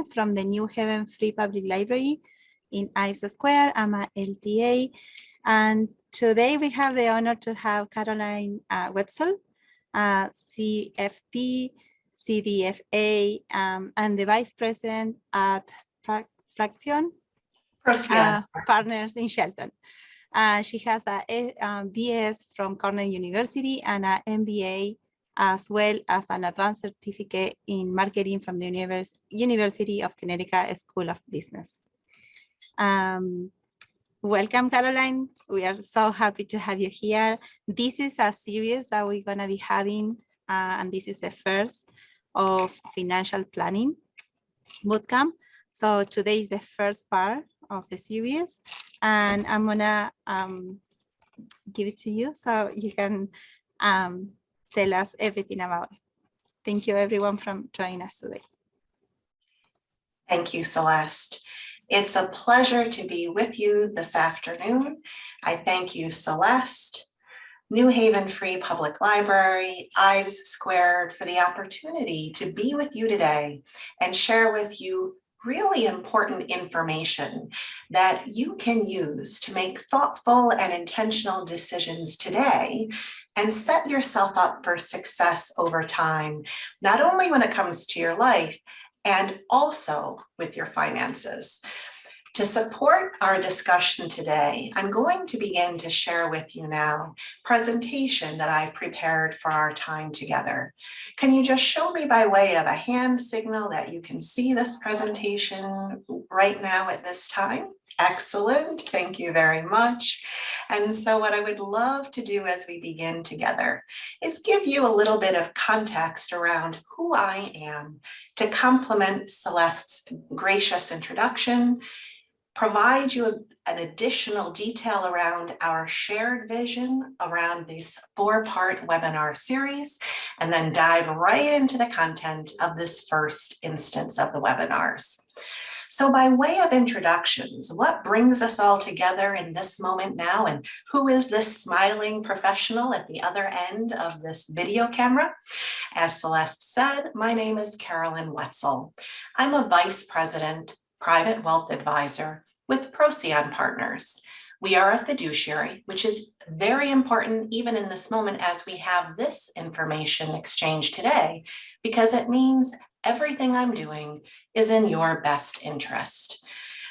Caroline from the New Haven Free Public Library in Ives Square. I'm a LTA. And today we have the honor to have Caroline Wetzel, CFP, CDFA, and the Vice President at Praxion Partners in Shelton. She has a BS from Cornell University and an MBA, as well as an advanced certificate in marketing from the University of Connecticut School of Business. Welcome, Caroline. We are so happy to have you here. This is a series that we're going to be having, and this is the first of financial planning bootcamp. So today is the first part of the series, and I'm going to give it to you so you can tell us everything about it. Thank you, everyone, for joining us today. Thank you, Celeste. It's a pleasure to be with you this afternoon. I thank you, Celeste, New Haven Free Public Library, Ives Squared, for the opportunity to be with you today and share with you really important information that you can use to make thoughtful and intentional decisions today and set yourself up for success over time, not only when it comes to your life, and also with your finances. To support our discussion today, I'm going to begin to share with you now a presentation that I've prepared for our time together. Can you just show me by way of a hand signal that you can see this presentation right now at this time? Excellent, thank you very much. And so what I would love to do as we begin together is give you a little bit of context around who I am to complement Celeste's gracious introduction, provide you an additional detail around our shared vision around this 4-part webinar series, and then dive right into the content of this first instance of the webinars. So by way of introductions, what brings us all together in this moment now, and who is this smiling professional at the other end of this video camera? As Celeste said, my name is Caroline Wetzel. I'm a Vice President, Private Wealth Advisor with Procyon Partners. We are a fiduciary, which is very important even in this moment as we have this information exchange today, because it means everything I'm doing is in your best interest.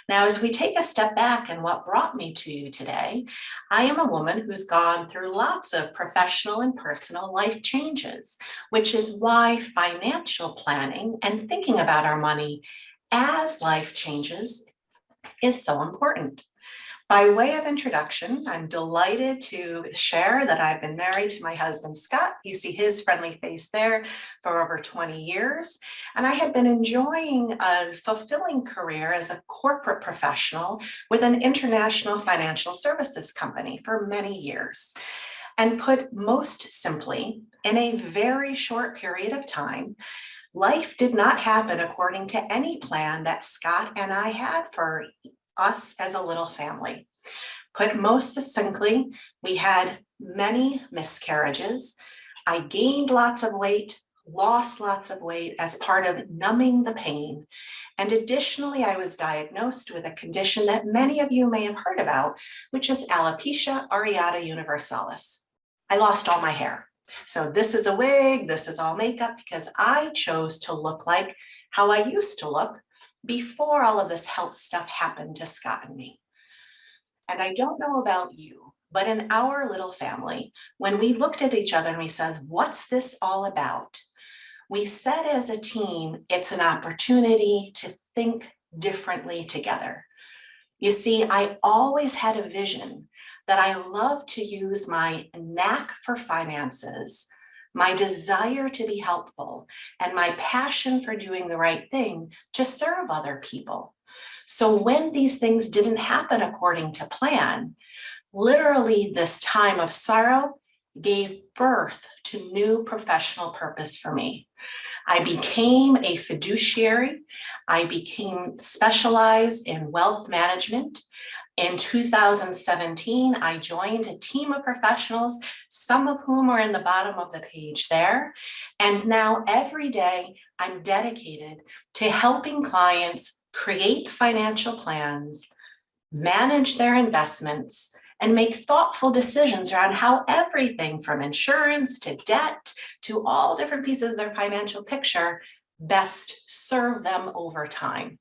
Now, as we take a step back and what brought me to you today, I am a woman who's gone through lots of professional and personal life changes, which is why financial planning and thinking about our money as life changes is so important. By way of introduction, I'm delighted to share that I've been married to my husband, Scott. You see his friendly face there for over 20 years. And I had been enjoying a fulfilling career as a corporate professional with an international financial services company for many years. And put most simply, in a very short period of time, life did not happen according to any plan that Scott and I had for us as a little family. Put most succinctly, we had many miscarriages. I gained lots of weight, lost lots of weight as part of numbing the pain. And additionally, I was diagnosed with a condition that many of you may have heard about, which is alopecia areata universalis. I lost all my hair. So this is a wig, this is all makeup, because I chose to look like how I used to look before all of this health stuff happened to Scott and me. And I don't know about you, but in our little family, when we looked at each other and we said, what's this all about? We said as a team, it's an opportunity to think differently together. You see, I always had a vision that I love to use my knack for finances, my desire to be helpful, and my passion for doing the right thing to serve other people. So when these things didn't happen according to plan, literally this time of sorrow gave birth to new professional purpose for me. I became a fiduciary. I became specialized in wealth management. In 2017, I joined a team of professionals, some of whom are in the bottom of the page there. And now every day I'm dedicated to helping clients create financial plans, manage their investments, and make thoughtful decisions around how everything from insurance to debt to all different pieces of their financial picture best serve them over time.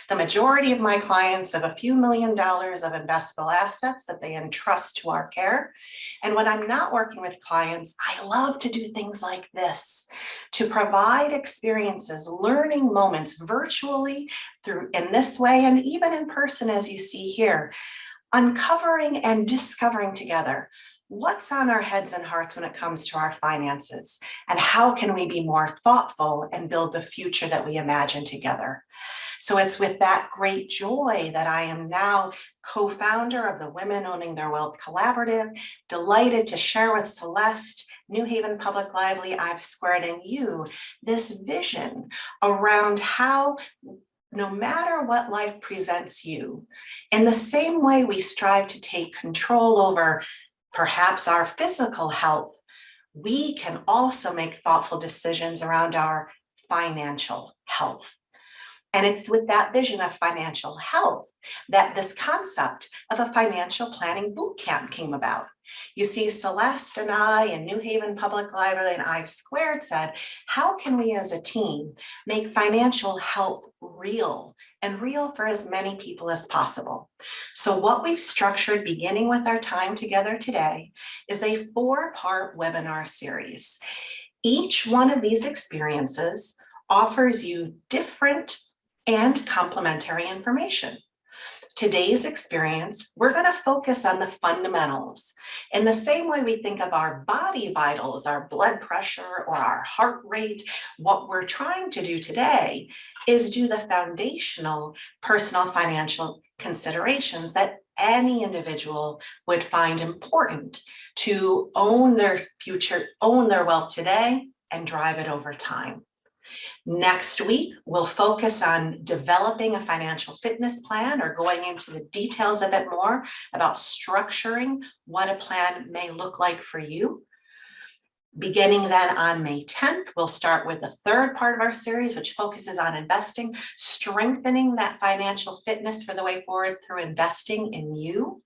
The majority of my clients have a few $1 million of investable assets that they entrust to our care. And when I'm not working with clients, I love to do things like this, to provide experiences, learning moments virtually through in this way, and even in person, as you see here, uncovering and discovering together what's on our heads and hearts when it comes to our finances, and how can we be more thoughtful and build the future that we imagine together. So it's with that great joy that I am now co-founder of the Women Owning Their Wealth Collaborative, delighted to share with Celeste, New Haven Public Library, I've Squared, and you this vision around how no matter what life presents you, in the same way we strive to take control over perhaps our physical health, we can also make thoughtful decisions around our financial health. And it's with that vision of financial health that this concept of a financial planning boot camp came about. You see, Celeste and I and New Haven Public Library and I've Squared said, how can we as a team make financial health real and real for as many people as possible? So what we've structured beginning with our time together today is a 4-part webinar series. Each one of these experiences offers you different and complementary information. Today's experience, we're going to focus on the fundamentals. In the same way we think of our body vitals, our blood pressure or our heart rate, what we're trying to do today is do the foundational personal financial considerations that any individual would find important to own their future, own their wealth today, and drive it over time. Next week, we'll focus on developing a financial fitness plan or going into the details of it more about structuring what a plan may look like for you. Beginning then on May 10th, we'll start with the 3rd part of our series, which focuses on investing, strengthening that financial fitness for the way forward through investing in you.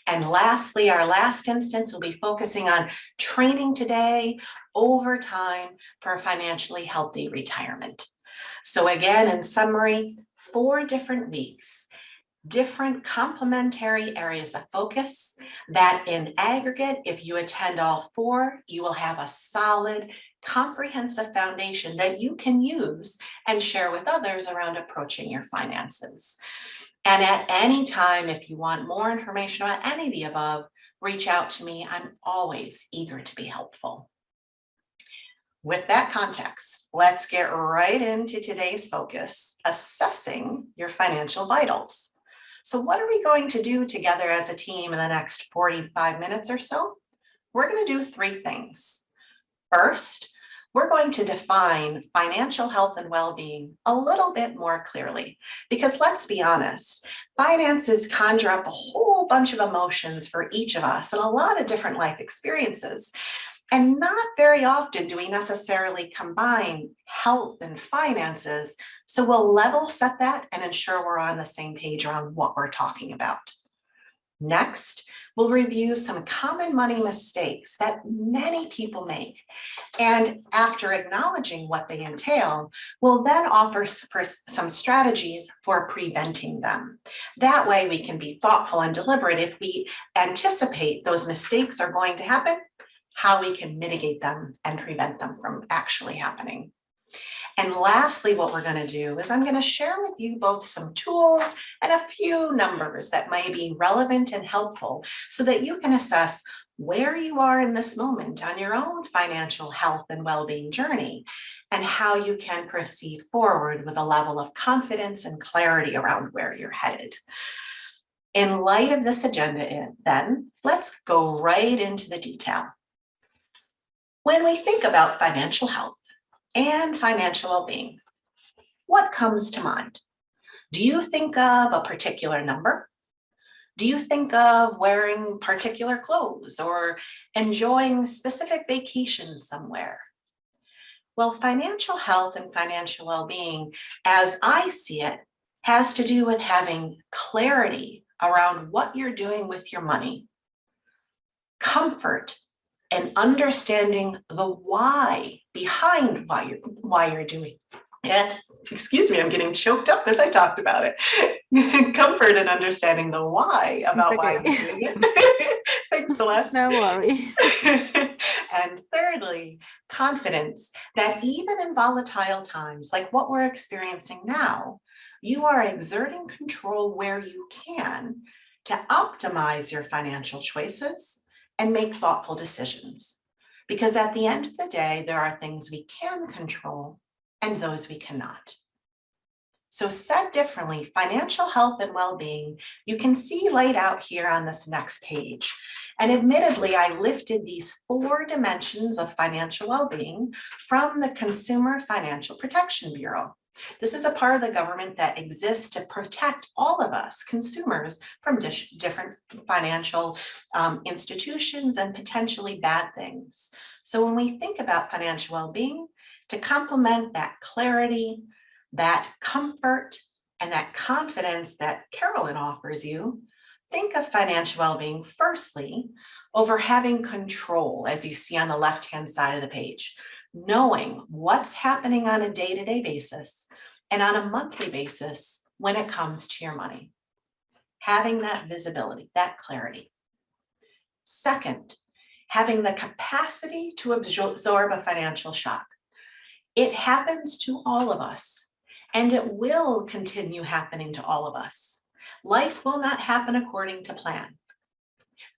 And lastly, our last instance will be focusing on training today over time for a financially healthy retirement. So again, in summary, 4 different weeks, different complementary areas of focus that in aggregate, if you attend all 4, you will have a solid, comprehensive foundation that you can use and share with others around approaching your finances. And at any time, if you want more information about any of the above, reach out to me. I'm always eager to be helpful. With that context, let's get right into today's focus, assessing your financial vitals. So what are we going to do together as a team in the next 45 minutes or so? We're going to do 3 things. First, we're going to define financial health and well-being a little bit more clearly, because let's be honest, finances conjure up a whole bunch of emotions for each of us and a lot of different life experiences. And not very often do we necessarily combine health and finances. So we'll level set that and ensure we're on the same page around what we're talking about. Next, we'll review some common money mistakes that many people make. And after acknowledging what they entail, we'll then offer some strategies for preventing them. That way we can be thoughtful and deliberate if we anticipate those mistakes are going to happen, how we can mitigate them and prevent them from actually happening. And lastly, what we're going to do is I'm going to share with you both some tools and a few numbers that may be relevant and helpful so that you can assess where you are in this moment on your own financial health and well-being journey and how you can proceed forward with a level of confidence and clarity around where you're headed. In light of this agenda, then, let's go right into the detail. When we think about financial health and financial well-being, what comes to mind? Do you think of a particular number, Do you think of wearing particular clothes or enjoying specific vacations somewhere? Well, financial health and financial well-being, as I see it, has to do with having clarity around what you're doing with your money, comfort, and understanding the why behind why you're doing it. Excuse me, I'm getting choked up as I talked about it. Comfort and understanding the why about why okay. you're doing it. Thanks, Celeste. No worry. And thirdly, confidence that even in volatile times like what we're experiencing now, you are exerting control where you can to optimize your financial choices and make thoughtful decisions. Because at the end of the day, there are things we can control and those we cannot. So said differently, financial health and well-being, you can see laid out here on this next page. And admittedly, I lifted these 4 dimensions of financial well-being from the Consumer Financial Protection Bureau. This is a part of the government that exists to protect all of us, consumers, from different financial institutions and potentially bad things. So when we think about financial well-being, to complement that clarity, that comfort, and that confidence that Caroline offers you, think of financial well-being firstly over having control, as you see on the left-hand side of the page, knowing what's happening on a day-to-day basis and on a monthly basis when it comes to your money. Having that visibility, that clarity. Second, having the capacity to absorb a financial shock. It happens to all of us, and it will continue happening to all of us. Life will not happen according to plan.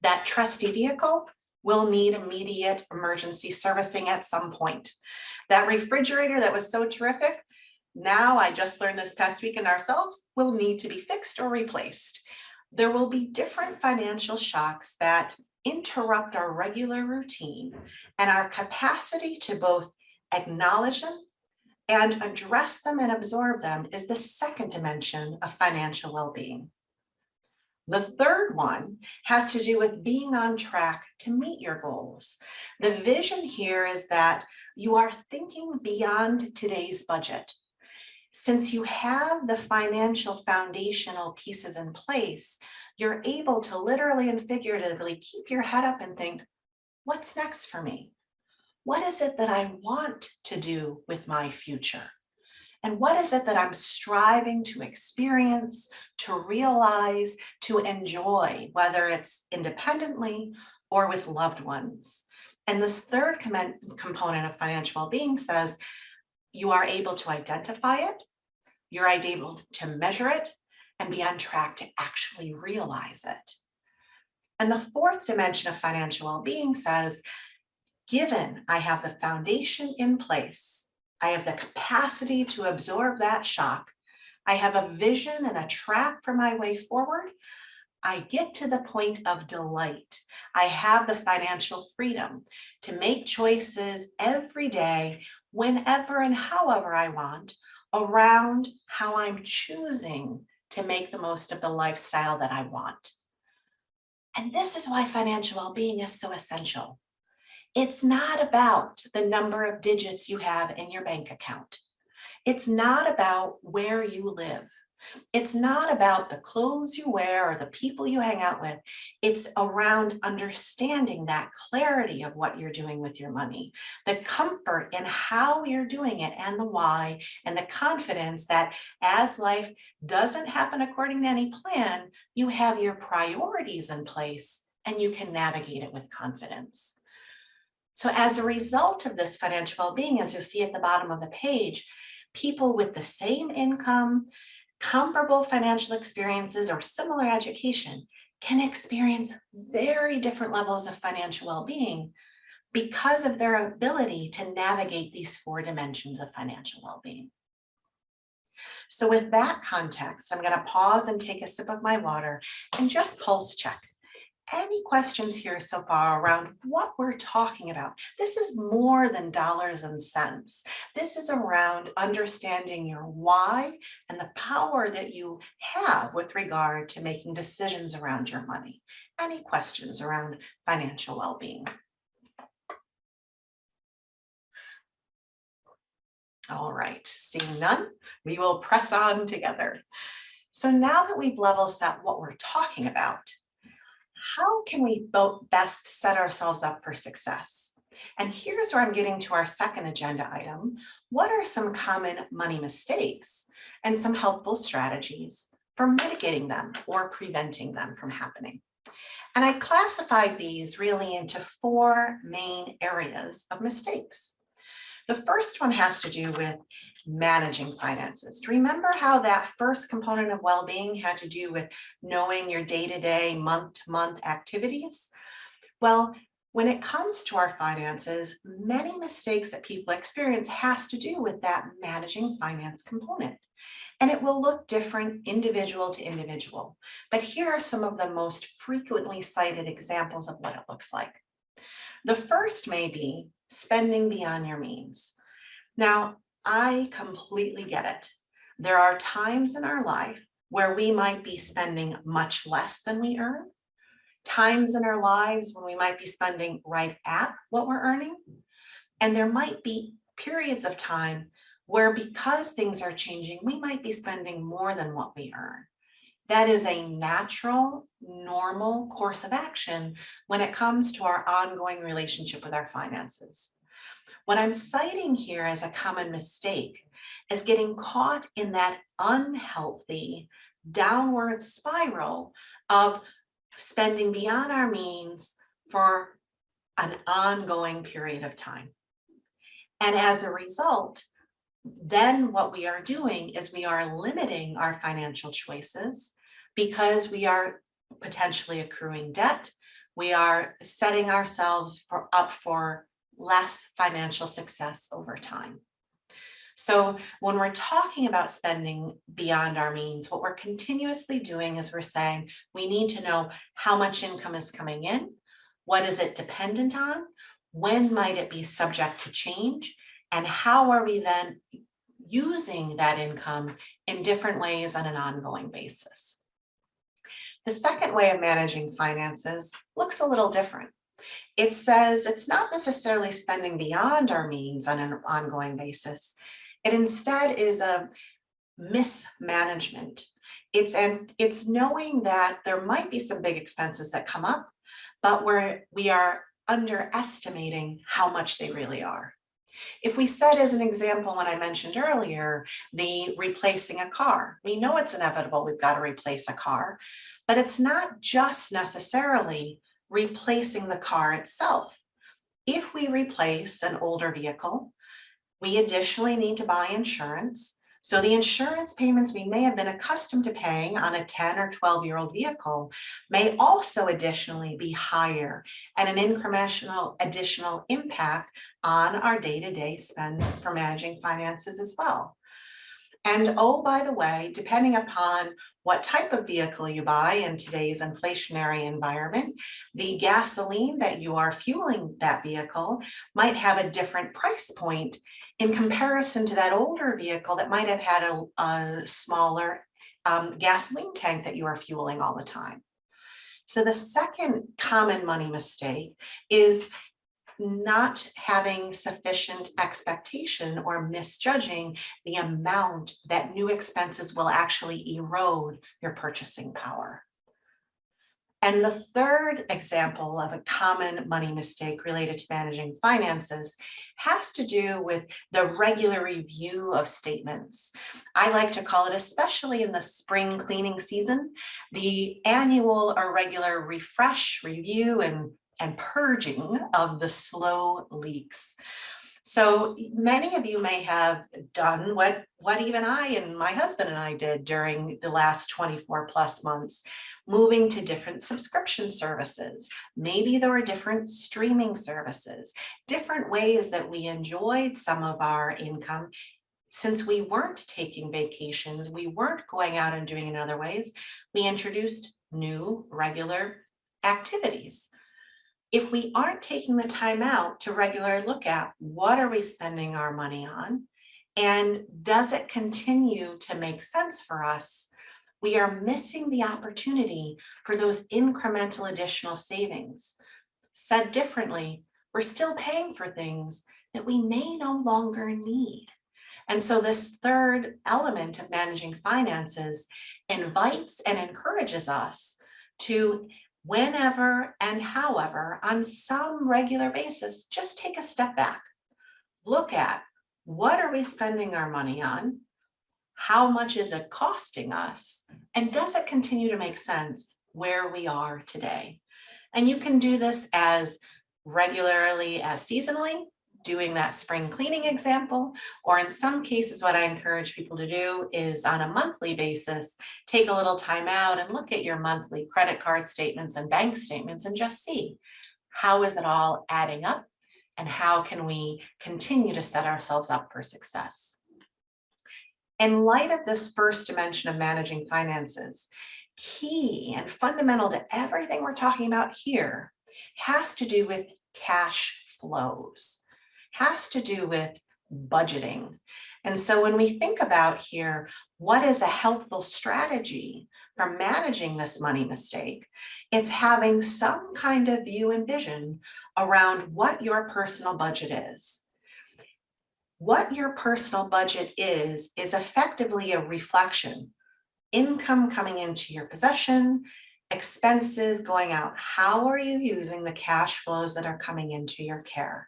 That trusty vehicle will need immediate emergency servicing at some point. That refrigerator that was so terrific, now I just learned this past weekend ourselves, will need to be fixed or replaced. There will be different financial shocks that interrupt our regular routine and our capacity to both acknowledge them and address them and absorb them is the second dimension of financial well-being. The third one has to do with being on track to meet your goals. The vision here is that you are thinking beyond today's budget. Since you have the financial foundational pieces in place, you're able to literally and figuratively keep your head up and think, what's next for me? What is it that I want to do with my future? And what is it that I'm striving to experience, to realize, to enjoy, whether it's independently or with loved ones? And this third component of financial well-being says you are able to identify it, you're able to measure it, and be on track to actually realize it. And the fourth dimension of financial well-being says, given I have the foundation in place, I have the capacity to absorb that shock, I have a vision and a track for my way forward, I get to the point of delight. I have the financial freedom to make choices every day, whenever and however I want, around how I'm choosing to make the most of the lifestyle that I want. And this is why financial well-being is so essential. It's not about the number of digits you have in your bank account. It's not about where you live. It's not about the clothes you wear or the people you hang out with. It's around understanding that clarity of what you're doing with your money, the comfort in how you're doing it and the why, and the confidence that as life doesn't happen according to any plan, you have your priorities in place and you can navigate it with confidence. So as a result of this financial well-being, as you'll see at the bottom of the page, people with the same income, comparable financial experiences, or similar education can experience very different levels of financial well-being because of their ability to navigate these 4 dimensions of financial well-being. So with that context, I'm going to pause and take a sip of my water and just pulse check. Any questions here so far around what we're talking about? This is more than dollars and cents. This is around understanding your why and the power that you have with regard to making decisions around your money. Any questions around financial well-being? All right, seeing none, we will press on together. So now that we've level set what we're talking about, how can we best set ourselves up for success? And here's where I'm getting to our second agenda item. What are some common money mistakes and some helpful strategies for mitigating them or preventing them from happening? And I classified these really into 4 main areas of mistakes. The first one has to do with managing finances. Do you remember how that first component of well-being had to do with knowing your day-to-day, month-to-month activities? Well, when it comes to our finances, many mistakes that people experience has to do with that managing finance component. And it will look different individual to individual. But here are some of the most frequently cited examples of what it looks like. The first may be spending beyond your means. Now, I completely get it. There are times in our life where we might be spending much less than we earn, times in our lives when we might be spending right at what we're earning, and there might be periods of time where because things are changing, we might be spending more than what we earn. That is a natural, normal course of action when it comes to our ongoing relationship with our finances. What I'm citing here as a common mistake is getting caught in that unhealthy downward spiral of spending beyond our means for an ongoing period of time. And as a result, then what we are doing is we are limiting our financial choices because we are potentially accruing debt. We are setting ourselves up for less financial success over time. So when we're talking about spending beyond our means, what we're continuously doing is we're saying we need to know how much income is coming in, what is it dependent on, when might it be subject to change, and how are we then using that income in different ways on an ongoing basis. The second way of managing finances looks a little different. It says it's not necessarily spending beyond our means on an ongoing basis. It instead is a mismanagement. It's knowing that there might be some big expenses that come up, but we are underestimating how much they really are. If we said as an example, when I mentioned earlier, the replacing a car, we know it's inevitable, we've got to replace a car, but it's not just necessarily replacing the car itself. If we replace an older vehicle, we additionally need to buy insurance. So the insurance payments we may have been accustomed to paying on a 10 or 12-year-old vehicle may also additionally be higher and an incremental additional impact on our day-to-day spend for managing finances as well. And oh, by the way, depending upon what type of vehicle you buy in today's inflationary environment, the gasoline that you are fueling that vehicle might have a different price point in comparison to that older vehicle that might have had a smaller gasoline tank that you are fueling all the time. So the second common money mistake is not having sufficient expectation or misjudging the amount that new expenses will actually erode your purchasing power. And the third example of a common money mistake related to managing finances has to do with the regular review of statements. I like to call it, especially in the spring cleaning season, the annual or regular refresh, review, and purging of the slow leaks. So many of you may have done what even I and my husband and I did during the last 24 plus months, moving to different subscription services. Maybe there were different streaming services, different ways that we enjoyed some of our income. Since we weren't taking vacations, we weren't going out and doing it in other ways, we introduced new regular activities. If we aren't taking the time out to regularly look at what are we spending our money on, and does it continue to make sense for us, we are missing the opportunity for those incremental additional savings. Said differently, we're still paying for things that we may no longer need. And so this third element of managing finances invites and encourages us to, whenever and however, on some regular basis, just take a step back. Look at, what are we spending our money on? How much is it costing us? And does it continue to make sense where we are today? And you can do this as regularly as seasonally, doing that spring cleaning example, or in some cases, what I encourage people to do is on a monthly basis, take a little time out and look at your monthly credit card statements and bank statements and just see, how is it all adding up? And how can we continue to set ourselves up for success? In light of this first dimension of managing finances, key and fundamental to everything we're talking about here has to do with cash flows, has to do with budgeting. And so when we think about here, what is a helpful strategy for managing this money mistake? It's having some kind of view and vision around what your personal budget is. What your personal budget is effectively a reflection. Income coming into your possession, expenses going out. How are you using the cash flows that are coming into your care?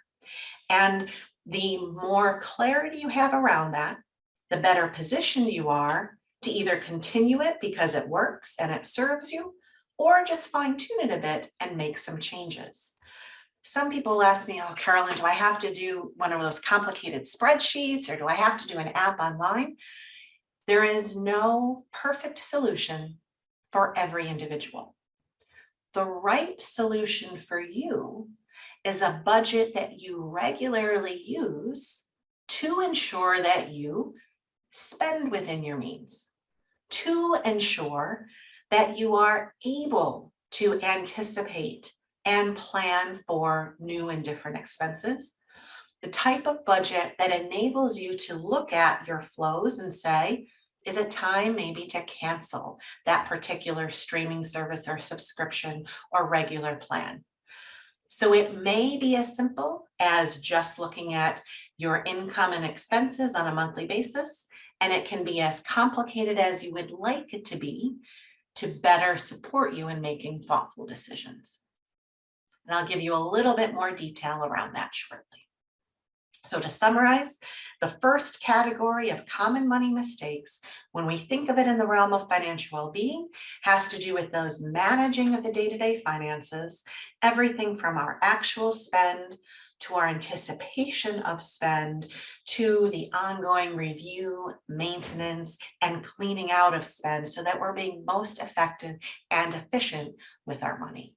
And the more clarity you have around that, the better positioned you are to either continue it because it works and it serves you, or just fine tune it a bit and make some changes. Some people ask me, oh, Caroline, do I have to do one of those complicated spreadsheets, or do I have to do an app online? There is no perfect solution for every individual. The right solution for you is a budget that you regularly use to ensure that you spend within your means, to ensure that you are able to anticipate and plan for new and different expenses. The type of budget that enables you to look at your flows and say, is it time maybe to cancel that particular streaming service or subscription or regular plan? So it may be as simple as just looking at your income and expenses on a monthly basis, and it can be as complicated as you would like it to be to better support you in making thoughtful decisions. And I'll give you a little bit more detail around that shortly. So to summarize, the first category of common money mistakes, when we think of it in the realm of financial well-being, has to do with those managing of the day-to-day finances, everything from our actual spend to our anticipation of spend, to the ongoing review, maintenance, and cleaning out of spend so that we're being most effective and efficient with our money.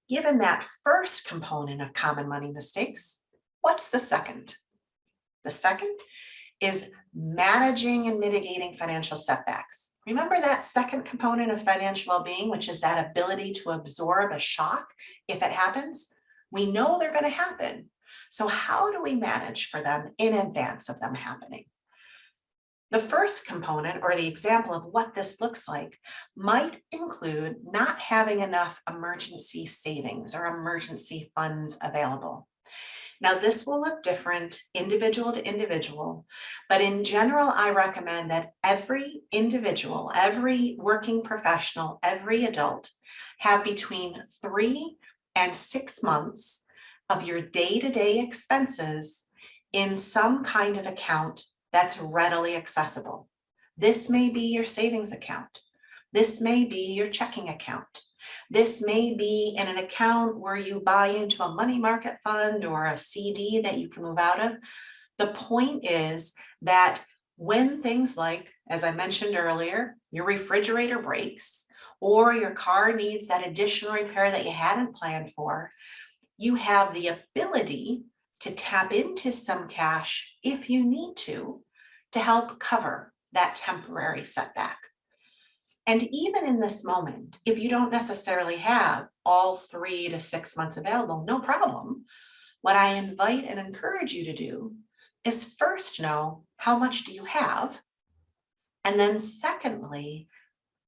Given that first component of common money mistakes, what's the second? The second is managing and mitigating financial setbacks. Remember that second component of financial well-being, which is that ability to absorb a shock if it happens? We know they're going to happen. So how do we manage for them in advance of them happening? The first component, or the example of what this looks like, might include not having enough emergency savings or emergency funds available. Now, this will look different individual to individual, but in general, I recommend that every individual, every working professional, every adult have between 3 and 6 months of your day-to-day expenses in some kind of account that's readily accessible. This may be your savings account. This may be your checking account. This may be in an account where you buy into a money market fund or a CD that you can move out of. The point is that when things like, as I mentioned earlier, your refrigerator breaks or your car needs that additional repair that you hadn't planned for, you have the ability to tap into some cash if you need to help cover that temporary setback. And even in this moment, if you don't necessarily have all 3 to 6 months available, no problem. What I invite and encourage you to do is first know how much do you have? And then secondly,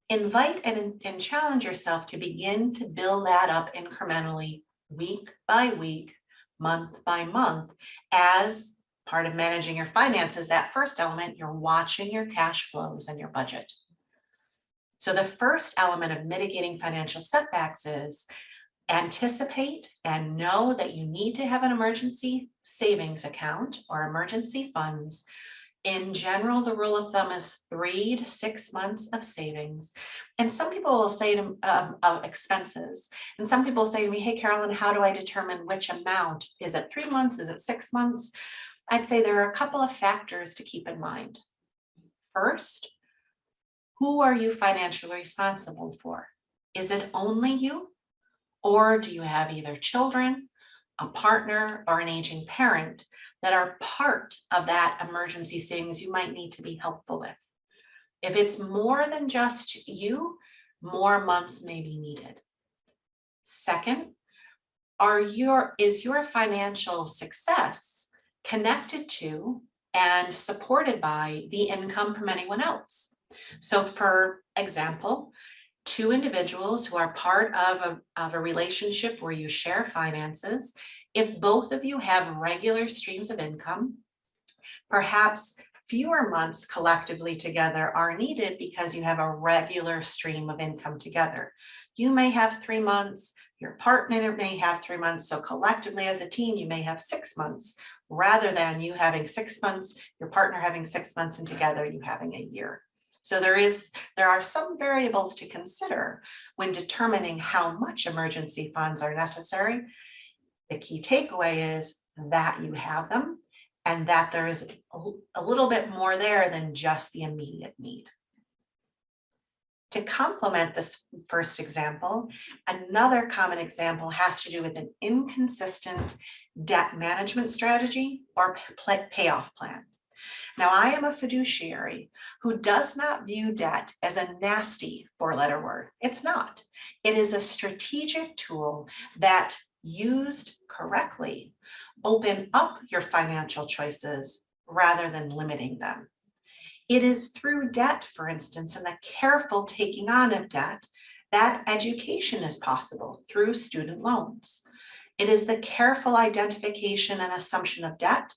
invite and challenge yourself to begin to build that up incrementally, week by week, month by month, as part of managing your finances. That first element, you're watching your cash flows and your budget. So the first element of mitigating financial setbacks is anticipate and know that you need to have an emergency savings account or emergency funds. In general, the rule of thumb is 3 to 6 months of savings. And some people will say of expenses, and some people say to me, hey, Carolyn, how do I determine which amount? Is it 3 months? Is it 6 months? I'd say there are a couple of factors to keep in mind. First, who are you financially responsible for? Is it only you? Or do you have either children, a partner, or an aging parent that are part of that emergency savings you might need to be helpful with? If it's more than just you, more months may be needed. Second, is your financial success connected to and supported by the income from anyone else? So for example, 2 individuals who are part of a relationship where you share finances, if both of you have regular streams of income, perhaps fewer months collectively together are needed because you have a regular stream of income together. You may have 3 months, your partner may have 3 months, so collectively as a team, you may have 6 months, rather than you having 6 months, your partner having 6 months, and together you having a year. So there are some variables to consider when determining how much emergency funds are necessary. The key takeaway is that you have them and that there is a little bit more there than just the immediate need. To complement this first example, another common example has to do with an inconsistent debt management strategy or payoff plan. Now, I am a fiduciary who does not view debt as a nasty 4-letter word. It's not. It is a strategic tool that, used correctly, open up your financial choices rather than limiting them. It is through debt, for instance, and the careful taking on of debt, that education is possible through student loans. It is the careful identification and assumption of debt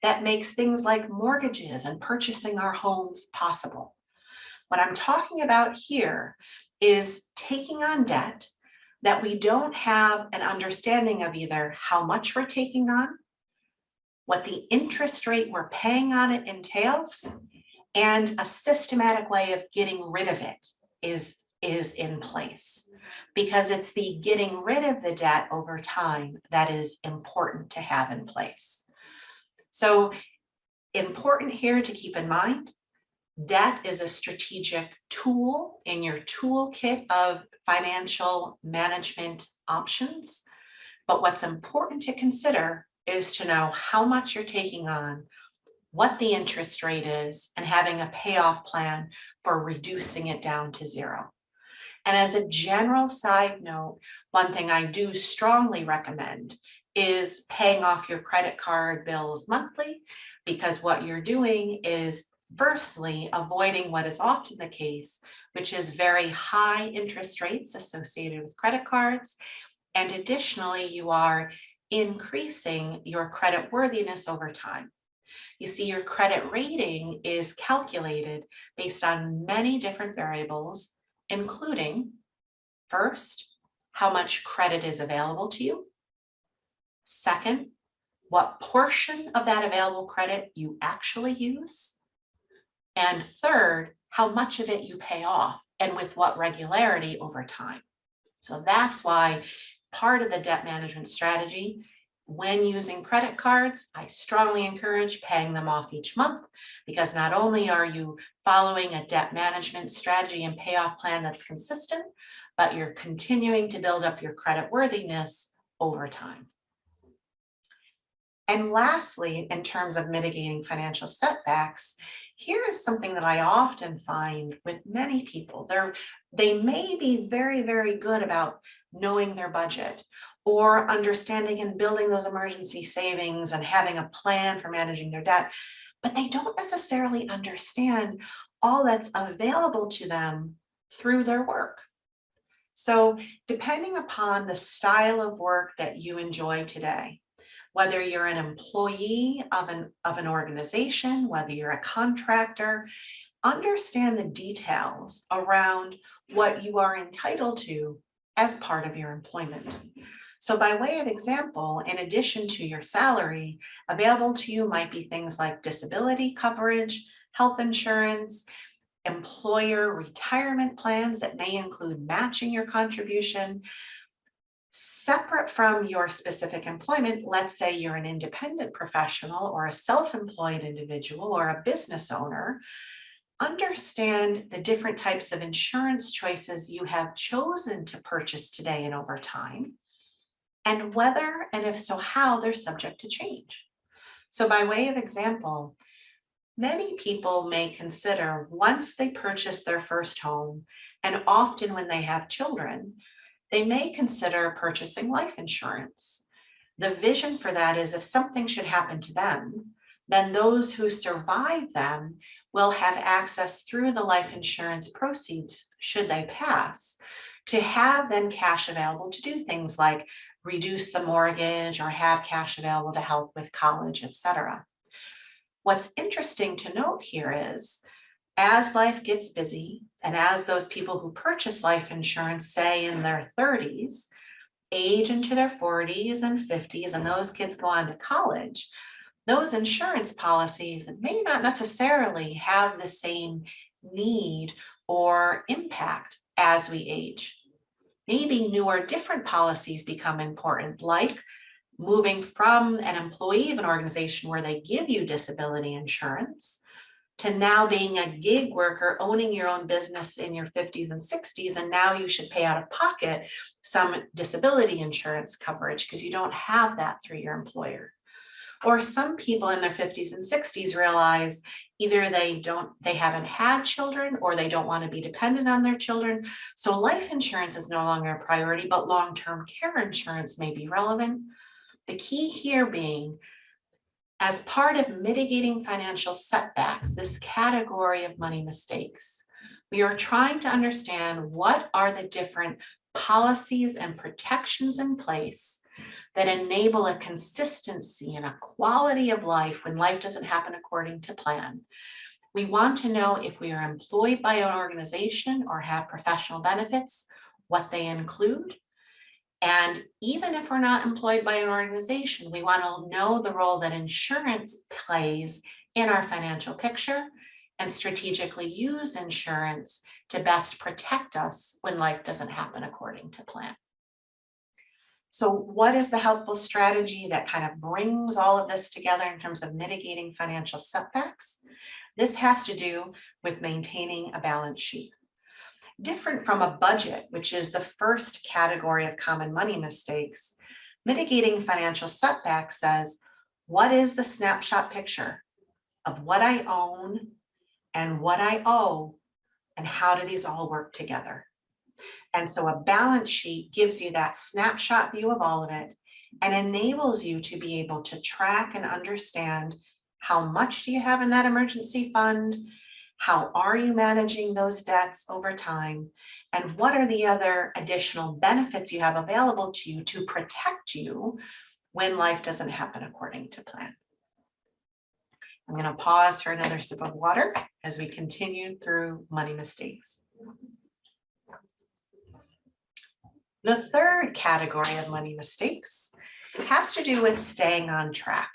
that makes things like mortgages and purchasing our homes possible. What I'm talking about here is taking on debt that we don't have an understanding of either how much we're taking on, what the interest rate we're paying on it entails, and a systematic way of getting rid of it is in place. Because it's the getting rid of the debt over time that is important to have in place. So important here to keep in mind, debt is a strategic tool in your toolkit of financial management options. But what's important to consider is to know how much you're taking on, what the interest rate is, and having a payoff plan for reducing it down to 0. And as a general side note, one thing I do strongly recommend is paying off your credit card bills monthly, because what you're doing is firstly avoiding what is often the case, which is very high interest rates associated with credit cards. And additionally, you are increasing your credit worthiness over time. You see, your credit rating is calculated based on many different variables, including, first, how much credit is available to you. Second, what portion of that available credit you actually use. And third, how much of it you pay off and with what regularity over time. So that's why part of the debt management strategy, when using credit cards, I strongly encourage paying them off each month, because not only are you following a debt management strategy and payoff plan that's consistent, but you're continuing to build up your credit worthiness over time. And lastly, in terms of mitigating financial setbacks, Here is something that I often find with many people. They may be very, very good about knowing their budget or understanding and building those emergency savings and having a plan for managing their debt, but they don't necessarily understand all that's available to them through their work. So depending upon the style of work that you enjoy today, whether you're an employee of an organization, whether you're a contractor, understand the details around what you are entitled to as part of your employment. So by way of example, in addition to your salary, available to you might be things like disability coverage, health insurance, employer retirement plans that may include matching your contribution. Separate from your specific employment, let's say you're an independent professional or a self-employed individual or a business owner, understand the different types of insurance choices you have chosen to purchase today and over time, and whether, and if so, how they're subject to change. So by way of example, many people may consider once they purchase their first home, and often when they have children, they may consider purchasing life insurance. The vision for that is if something should happen to them, then those who survive them will have access through the life insurance proceeds, should they pass, to have then cash available to do things like reduce the mortgage or have cash available to help with college, etc. What's interesting to note here is, as life gets busy, and as those people who purchase life insurance, say in their 30s, age into their 40s and 50s, and those kids go on to college, those insurance policies may not necessarily have the same need or impact as we age. Maybe new or different policies become important, like moving from an employee of an organization where they give you disability insurance to now being a gig worker, owning your own business in your 50s and 60s, and now you should pay out of pocket some disability insurance coverage because you don't have that through your employer. Or some people in their 50s and 60s realize either they haven't had children or they don't want to be dependent on their children. So life insurance is no longer a priority, but long-term care insurance may be relevant. The key here being, as part of mitigating financial setbacks, this category of money mistakes, we are trying to understand what are the different policies and protections in place that enable a consistency and a quality of life when life doesn't happen according to plan. We want to know if we are employed by an organization or have professional benefits, what they include. And even if we're not employed by an organization, we want to know the role that insurance plays in our financial picture and strategically use insurance to best protect us when life doesn't happen according to plan. So what is the helpful strategy that kind of brings all of this together in terms of mitigating financial setbacks? This has to do with maintaining a balance sheet. Different from a budget, which is the first category of common money mistakes, mitigating financial setbacks says, what is the snapshot picture of what I own and what I owe, and how do these all work together? And so a balance sheet gives you that snapshot view of all of it and enables you to be able to track and understand how much do you have in that emergency fund, how are you managing those debts over time, and what are the other additional benefits you have available to you to protect you when life doesn't happen according to plan. I'm going to pause for another sip of water as we continue through money mistakes. The third category of money mistakes has to do with staying on track.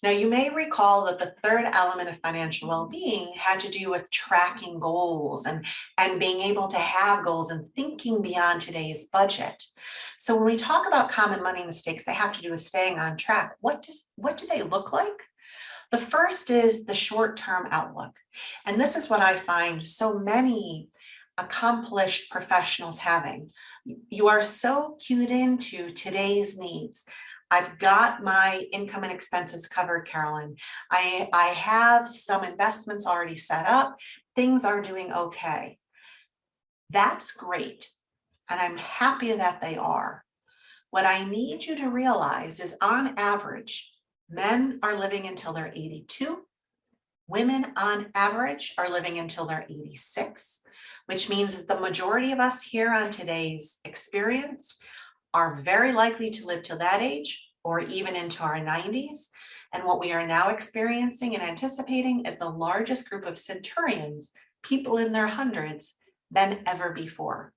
Now, you may recall that the third element of financial well-being had to do with tracking goals and being able to have goals and thinking beyond today's budget. So when we talk about common money mistakes, they have to do with staying on track. What do they look like? The first is the short-term outlook. And this is what I find so many accomplished professionals having. You are so cued into today's needs. I've got my income and expenses covered, Carolyn. I have some investments already set up. Things are doing okay. That's great. And I'm happy that they are. What I need you to realize is on average, men are living until they're 82. Women on average are living until they're 86, which means that the majority of us here on today's experience are very likely to live till that age or even into our 90s. And what we are now experiencing and anticipating is the largest group of centurions, people in their hundreds, than ever before.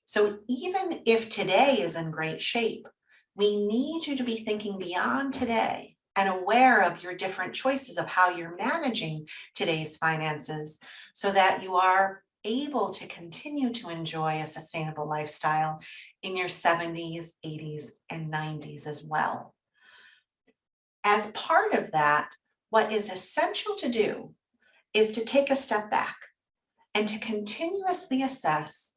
So even if today is in great shape, we need you to be thinking beyond today and aware of your different choices of how you're managing today's finances so that you are able to continue to enjoy a sustainable lifestyle in your 70s, 80s, and 90s as well. As part of that, what is essential to do is to take a step back and to continuously assess,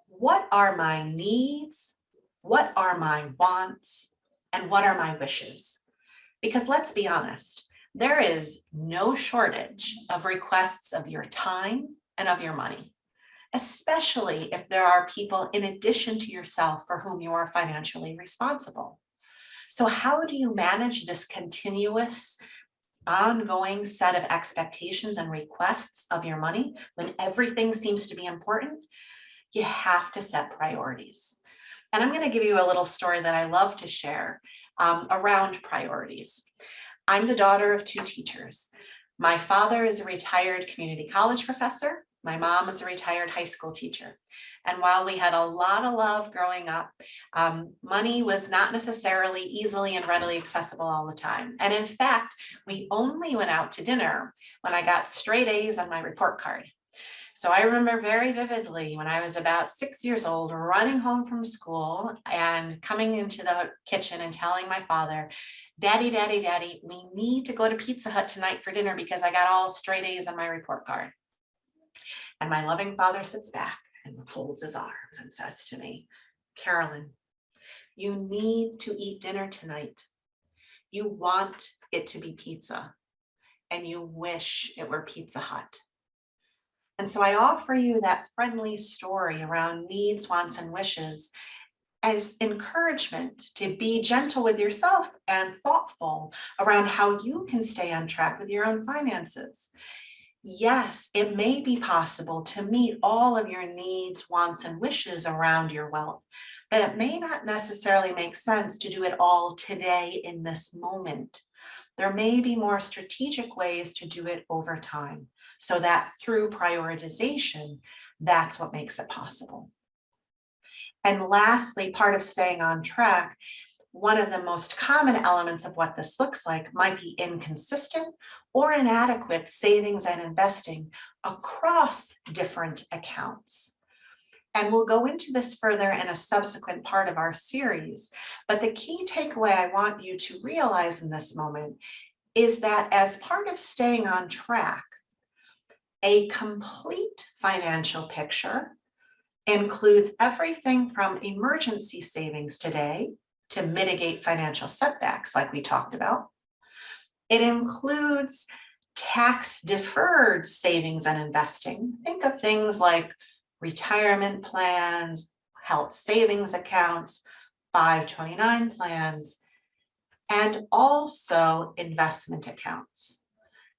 what are my needs? What are my wants? And what are my wishes? Because let's be honest, there is no shortage of requests of your time and of your money, especially if there are people in addition to yourself for whom you are financially responsible. So how do you manage this continuous, ongoing set of expectations and requests of your money when everything seems to be important? You have to set priorities. And I'm going to give you a little story that I love to share around priorities. I'm the daughter of two teachers. My father is a retired community college professor. My mom is a retired high school teacher. And while we had a lot of love growing up, money was not necessarily easily and readily accessible all the time. And in fact, we only went out to dinner when I got straight A's on my report card. So I remember very vividly when I was about 6 years old, running home from school and coming into the kitchen and telling my father, Daddy, Daddy, Daddy, we need to go to Pizza Hut tonight for dinner because I got all straight A's on my report card. And my loving father sits back and folds his arms and says to me, Carolyn, you need to eat dinner tonight. You want it to be pizza and you wish it were Pizza Hut. And so I offer you that friendly story around needs, wants, and wishes as encouragement to be gentle with yourself and thoughtful around how you can stay on track with your own finances. Yes, it may be possible to meet all of your needs, wants, and wishes around your wealth, but it may not necessarily make sense to do it all today in this moment. There may be more strategic ways to do it over time, so that through prioritization, that's what makes it possible. And lastly, part of staying on track, one of the most common elements of what this looks like might be inconsistent or inadequate savings and investing across different accounts. And we'll go into this further in a subsequent part of our series. But the key takeaway I want you to realize in this moment is that as part of staying on track, a complete financial picture includes everything from emergency savings today to mitigate financial setbacks, like we talked about. It includes tax-deferred savings and investing. Think of things like retirement plans, health savings accounts, 529 plans, and also investment accounts.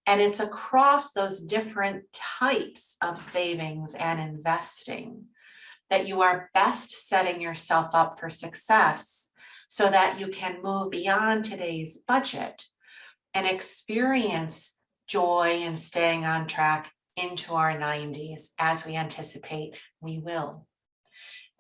And it's across those different types of savings and investing that you are best setting yourself up for success so that you can move beyond today's budget and experience joy and staying on track into our 90s, as we anticipate we will.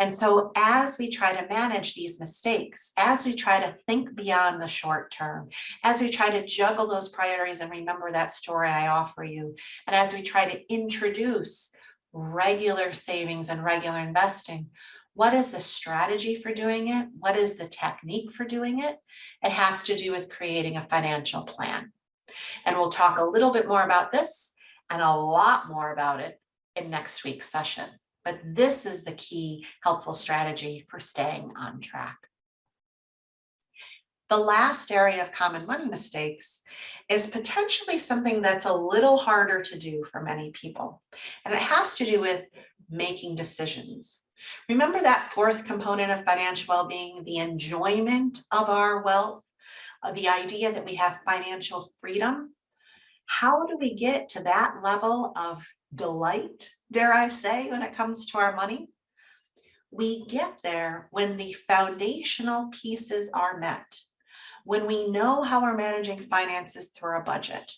And so as we try to manage these mistakes, as we try to think beyond the short term, as we try to juggle those priorities and remember that story I offer you, and as we try to introduce regular savings and regular investing, what is the strategy for doing it? What is the technique for doing it? It has to do with creating a financial plan. And we'll talk a little bit more about this and a lot more about it in next week's session. But this is the key helpful strategy for staying on track. The last area of common money mistakes is potentially something that's a little harder to do for many people. And it has to do with making decisions. Remember that fourth component of financial well-being, the enjoyment of our wealth, the idea that we have financial freedom? How do we get to that level of delight, dare I say, when it comes to our money? We get there when the foundational pieces are met. When we know how we're managing finances through a budget,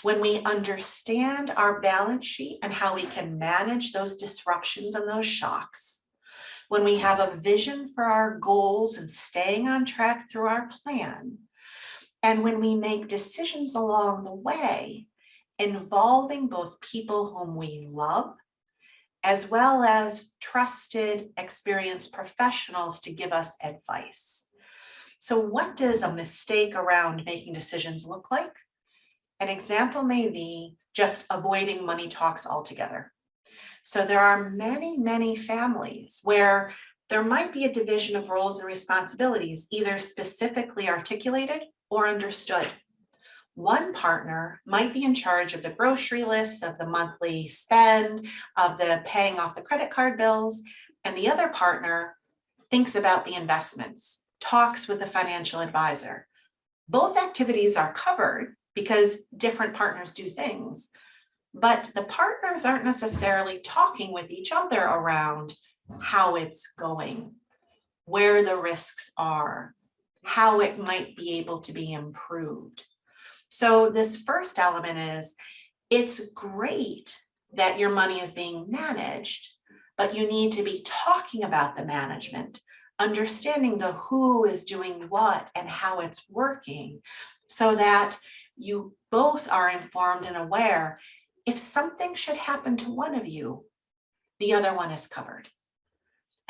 when we understand our balance sheet and how we can manage those disruptions and those shocks, when we have a vision for our goals and staying on track through our plan, and when we make decisions along the way involving both people whom we love, as well as trusted, experienced professionals to give us advice. So what does a mistake around making decisions look like? An example may be just avoiding money talks altogether. So there are many, many families where there might be a division of roles and responsibilities, either specifically articulated or understood. One partner might be in charge of the grocery list, of the monthly spend, of the paying off the credit card bills, and the other partner thinks about the investments, talks with the financial advisor. Both activities are covered because different partners do things, but the partners aren't necessarily talking with each other around how it's going, where the risks are, how it might be able to be improved. So this first element is, it's great that your money is being managed, but you need to be talking about the management, understanding the who is doing what and how it's working, so that you both are informed and aware. If something should happen to one of you, the other one is covered.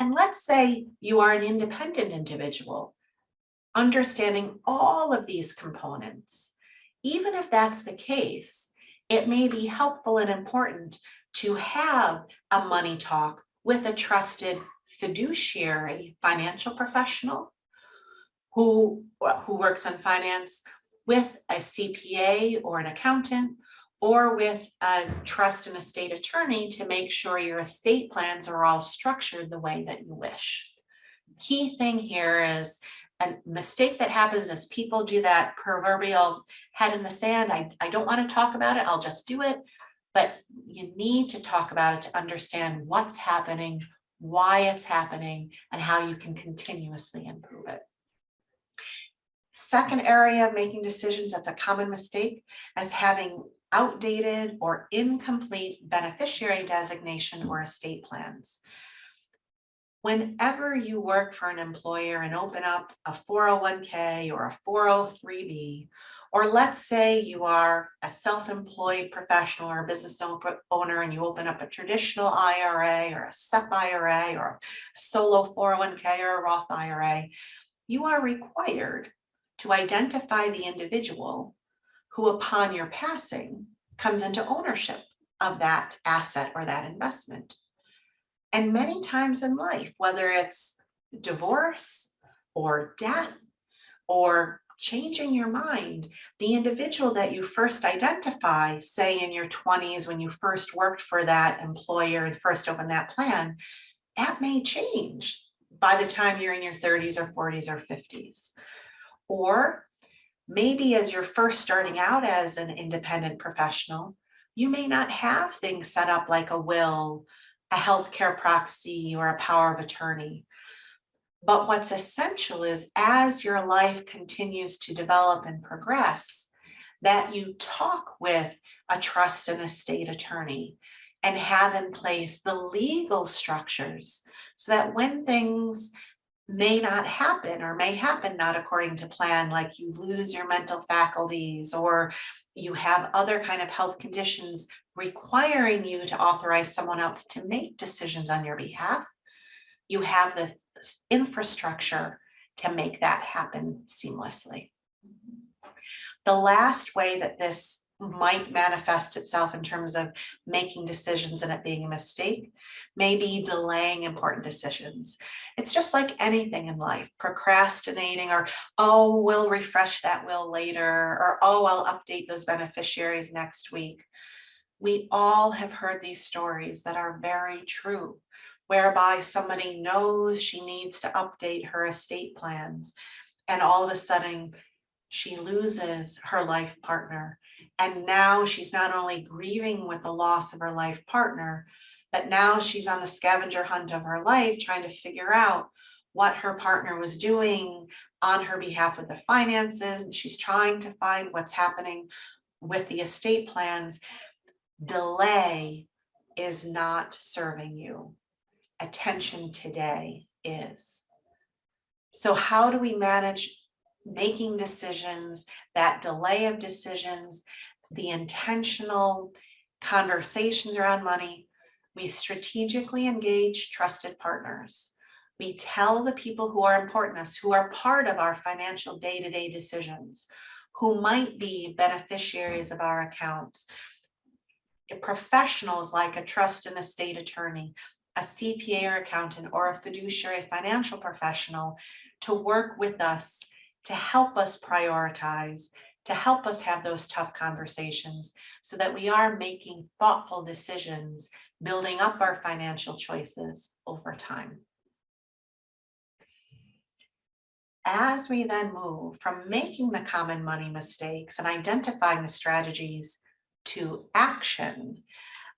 And let's say you are an independent individual, understanding all of these components. Even if that's the case, it may be helpful and important to have a money talk with a trusted fiduciary financial professional who works in finance, with a CPA or an accountant, or with a trust and estate attorney to make sure your estate plans are all structured the way that you wish. Key thing here is, a mistake that happens is people do that proverbial head in the sand. I don't want to talk about it, I'll just do it. But you need to talk about it to understand what's happening, why it's happening, and how you can continuously improve it. Second area of making decisions that's a common mistake is having outdated or incomplete beneficiary designation or estate plans. Whenever you work for an employer and open up a 401k or a 403b, or let's say you are a self-employed professional or a business owner and you open up a traditional IRA or a SEP IRA or a solo 401k or a Roth IRA, you are required to identify the individual who, upon your passing, comes into ownership of that asset or that investment. And many times in life, whether it's divorce or death or changing your mind, the individual that you first identify, say in your 20s when you first worked for that employer and first opened that plan, that may change by the time you're in your 30s or 40s or 50s. Or maybe as you're first starting out as an independent professional, you may not have things set up like a will, a healthcare proxy, or a power of attorney. But what's essential is, as your life continues to develop and progress, that you talk with a trust and estate attorney and have in place the legal structures so that when things may not happen or may happen not according to plan, like you lose your mental faculties or you have other kind of health conditions requiring you to authorize someone else to make decisions on your behalf, you have the infrastructure to make that happen seamlessly. The last way that this might manifest itself in terms of making decisions and it being a mistake, maybe delaying important decisions. It's just like anything in life, procrastinating, or, oh, we'll refresh that will later, or, oh, I'll update those beneficiaries next week. We all have heard these stories that are very true, whereby somebody knows she needs to update her estate plans, and all of a sudden she loses her life partner. And now she's not only grieving with the loss of her life partner, but now she's on the scavenger hunt of her life, trying to figure out what her partner was doing on her behalf with the finances. And she's trying to find what's happening with the estate plans. Delay is not serving you. Attention today is. So how do we manage making decisions, that delay of decisions, the intentional conversations around money? We strategically engage trusted partners. We tell the people who are important to us, who are part of our financial day-to-day decisions, who might be beneficiaries of our accounts. Professionals like a trust and estate attorney, a CPA or accountant, or a fiduciary financial professional to work with us, to help us prioritize, to help us have those tough conversations so that we are making thoughtful decisions, building up our financial choices over time. As we then move from making the common money mistakes and identifying the strategies to action,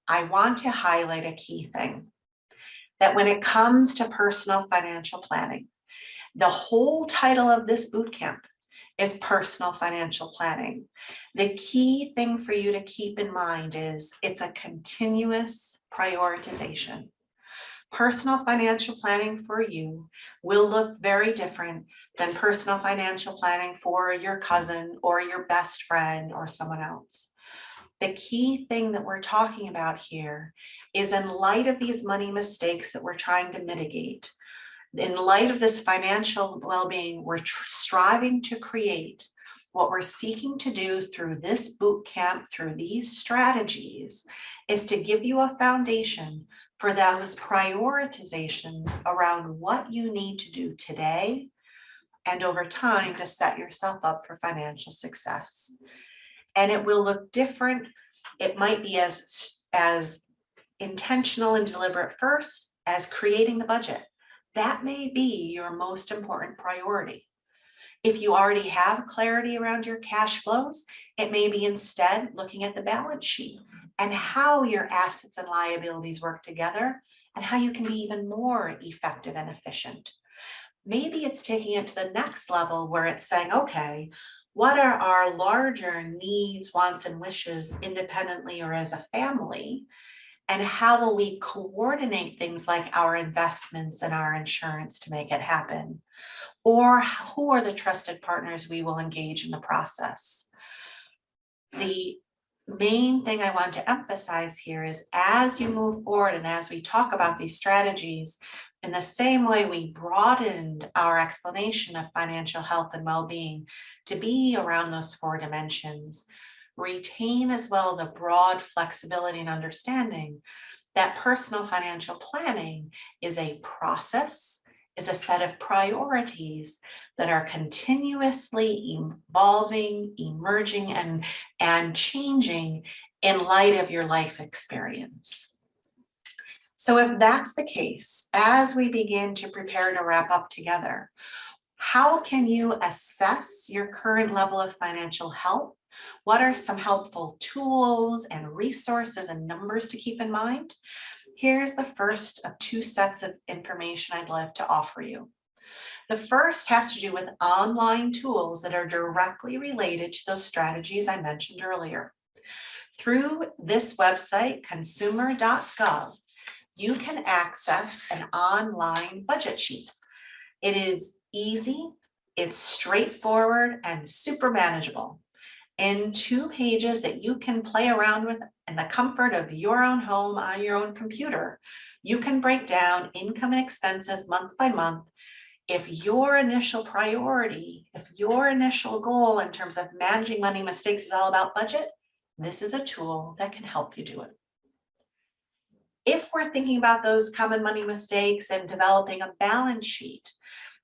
I want to highlight a key thing, that when it comes to personal financial planning, the whole title of this bootcamp is personal financial planning. The key thing for you to keep in mind is it's a continuous prioritization. Personal financial planning for you will look very different than personal financial planning for your cousin or your best friend or someone else. The key thing that we're talking about here is, in light of these money mistakes that we're trying to mitigate, in light of this financial well-being, we're striving to create. What we're seeking to do through this boot camp, through these strategies, is to give you a foundation for those prioritizations around what you need to do today and over time to set yourself up for financial success. And it will look different. It might be as intentional and deliberate first as creating the budget. That may be your most important priority. If you already have clarity around your cash flows, it may be instead looking at the balance sheet and how your assets and liabilities work together and how you can be even more effective and efficient. Maybe it's taking it to the next level where it's saying, okay, what are our larger needs, wants, and wishes independently or as a family? And how will we coordinate things like our investments and our insurance to make it happen? Or who are the trusted partners we will engage in the process? The main thing I want to emphasize here is, as you move forward and as we talk about these strategies, in the same way we broadened our explanation of financial health and well-being to be around those 4 dimensions, retain as well the broad flexibility and understanding that personal financial planning is a process, is a set of priorities that are continuously evolving, emerging, and changing in light of your life experience. So if that's the case, as we begin to prepare to wrap up together, how can you assess your current level of financial health? What are some helpful tools and resources and numbers to keep in mind? Here's the first of 2 sets of information I'd like to offer you. The first has to do with online tools that are directly related to those strategies I mentioned earlier. Through this website, consumer.gov, you can access an online budget sheet. It is easy, it's straightforward, and super manageable. In 2 pages that you can play around with in the comfort of your own home on your own computer, you can break down income and expenses month by month. If your initial priority, if your initial goal in terms of managing money mistakes is all about budget, this is a tool that can help you do it. If we're thinking about those common money mistakes and developing a balance sheet,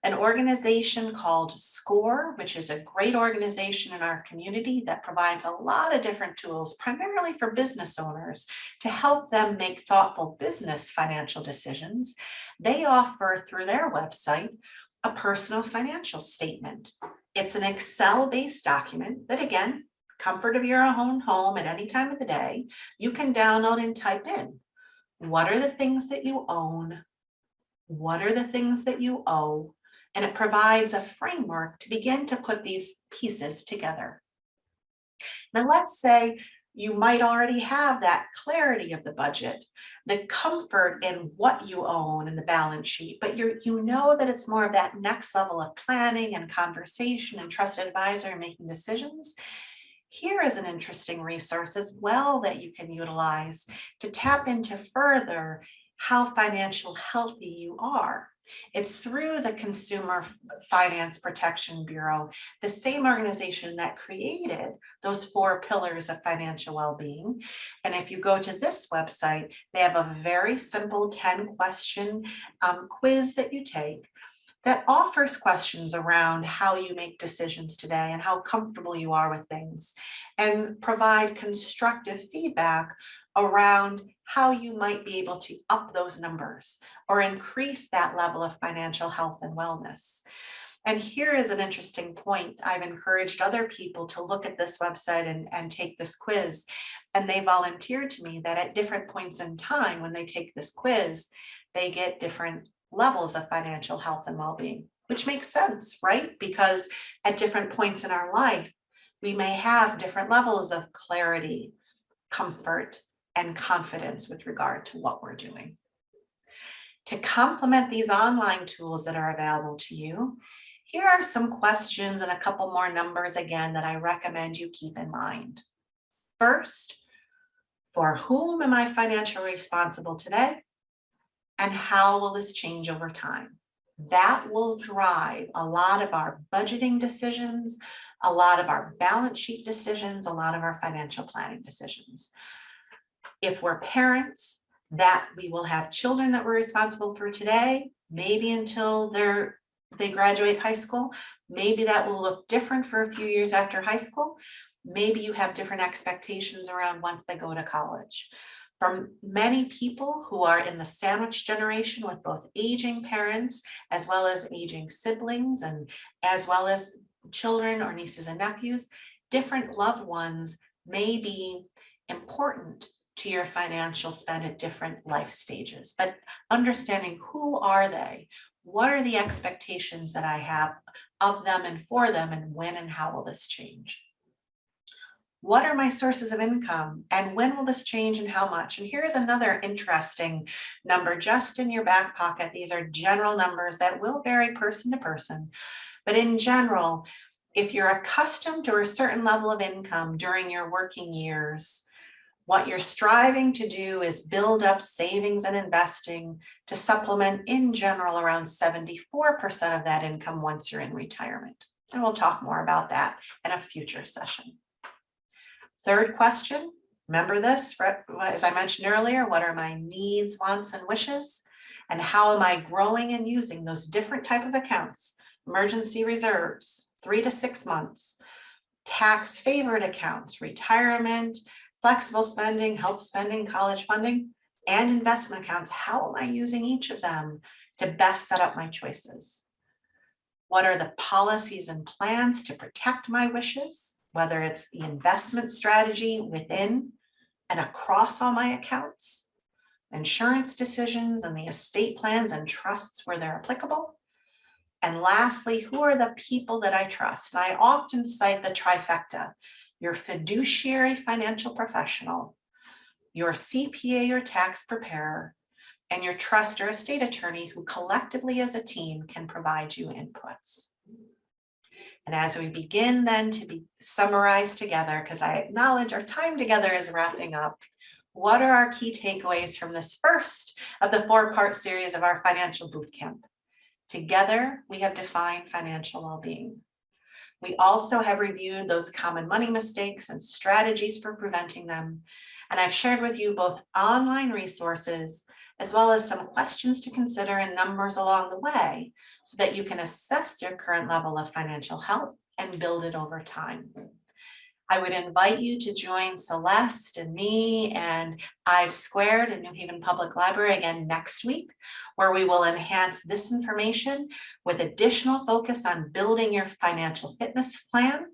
an organization called SCORE, which is a great organization in our community that provides a lot of different tools, primarily for business owners, to help them make thoughtful business financial decisions. They offer through their website a personal financial statement. It's an Excel-based document that, again, comfort of your own home at any time of the day, you can download and type in. What are the things that you own? What are the things that you owe? And it provides a framework to begin to put these pieces together. Now, let's say you might already have that clarity of the budget, the comfort in what you own in the balance sheet, but you know that it's more of that next level of planning and conversation and trusted advisor making decisions. Here is an interesting resource as well that you can utilize to tap into further how financial healthy you are. It's through the Consumer Finance Protection Bureau, the same organization that created those 4 pillars of financial well-being. And if you go to this website, they have a very simple 10-question quiz that you take that offers questions around how you make decisions today and how comfortable you are with things, and provide constructive feedback around how you might be able to up those numbers or increase that level of financial health and wellness. And here is an interesting point. I've encouraged other people to look at this website and take this quiz. And they volunteered to me that at different points in time when they take this quiz, they get different levels of financial health and well-being, which makes sense, right? Because at different points in our life, we may have different levels of clarity, comfort, and confidence with regard to what we're doing. To complement these online tools that are available to you, here are some questions and a couple more numbers again that I recommend you keep in mind. First, for whom am I financially responsible today? And how will this change over time? That will drive a lot of our budgeting decisions, a lot of our balance sheet decisions, a lot of our financial planning decisions. If we're parents, that we will have children that we're responsible for today, maybe until they graduate high school. Maybe that will look different for a few years after high school. Maybe you have different expectations around once they go to college. For many people who are in the sandwich generation with both aging parents as well as aging siblings and as well as children or nieces and nephews, different loved ones may be important to your financial spend at different life stages. But understanding who are they, what are the expectations that I have of them and for them, and when and how will this change? What are my sources of income and when will this change and how much? And here's another interesting number just in your back pocket. These are general numbers that will vary person to person. But in general, if you're accustomed to a certain level of income during your working years, what you're striving to do is build up savings and investing to supplement, in general, around 74% of that income once you're in retirement. And we'll talk more about that in a future session. Third question, remember this, as I mentioned earlier, what are my needs, wants, and wishes? And how am I growing and using those different type of accounts? Emergency reserves, 3 to 6 months, tax favored accounts, retirement, flexible spending, health spending, college funding, and investment accounts. How am I using each of them to best set up my choices? What are the policies and plans to protect my wishes, whether it's the investment strategy within and across all my accounts, insurance decisions and the estate plans and trusts where they're applicable? And lastly, who are the people that I trust? And I often cite the trifecta: your fiduciary financial professional, your CPA or tax preparer, and your trust or estate attorney, who collectively as a team can provide you inputs. And as we begin then to be summarized together, because I acknowledge our time together is wrapping up, what are our key takeaways from this first of the 4-part series of our financial bootcamp? Together, we have defined financial well-being. We also have reviewed those common money mistakes and strategies for preventing them. And I've shared with you both online resources as well as some questions to consider and numbers along the way so that you can assess your current level of financial health and build it over time. I would invite you to join Celeste and me and I've Squared in New Haven Public Library again next week, where we will enhance this information with additional focus on building your financial fitness plan.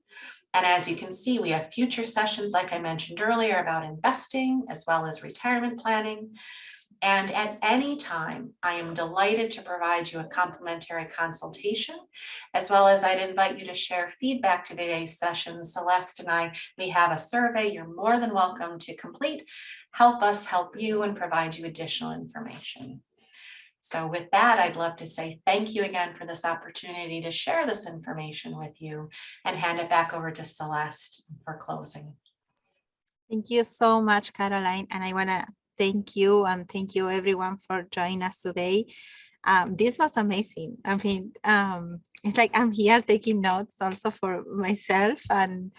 And as you can see, we have future sessions, like I mentioned earlier, about investing as well as retirement planning. And at any time, I am delighted to provide you a complimentary consultation, as well as I'd invite you to share feedback to today's session. Celeste and I, we have a survey you're more than welcome to complete. Help us help you and provide you additional information. So with that, I'd love to say thank you again for this opportunity to share this information with you and hand it back over to Celeste for closing. Thank you so much, Caroline. And I want to thank you and thank you everyone for joining us today. This was amazing. I mean, it's like I'm here taking notes also for myself. And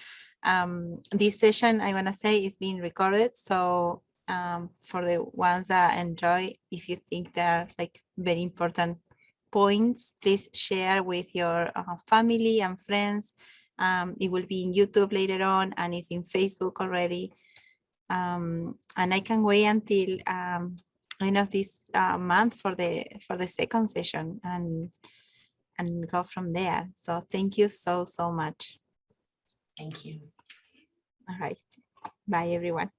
this session, I want to say, is being recorded. So for the ones that enjoy, if you think they're like very important points, please share with your family and friends. It will be in YouTube later on, and it's in Facebook already. And I can wait until end of this month for the second session and go from there. So thank you so much. Thank you. All right. Bye, everyone.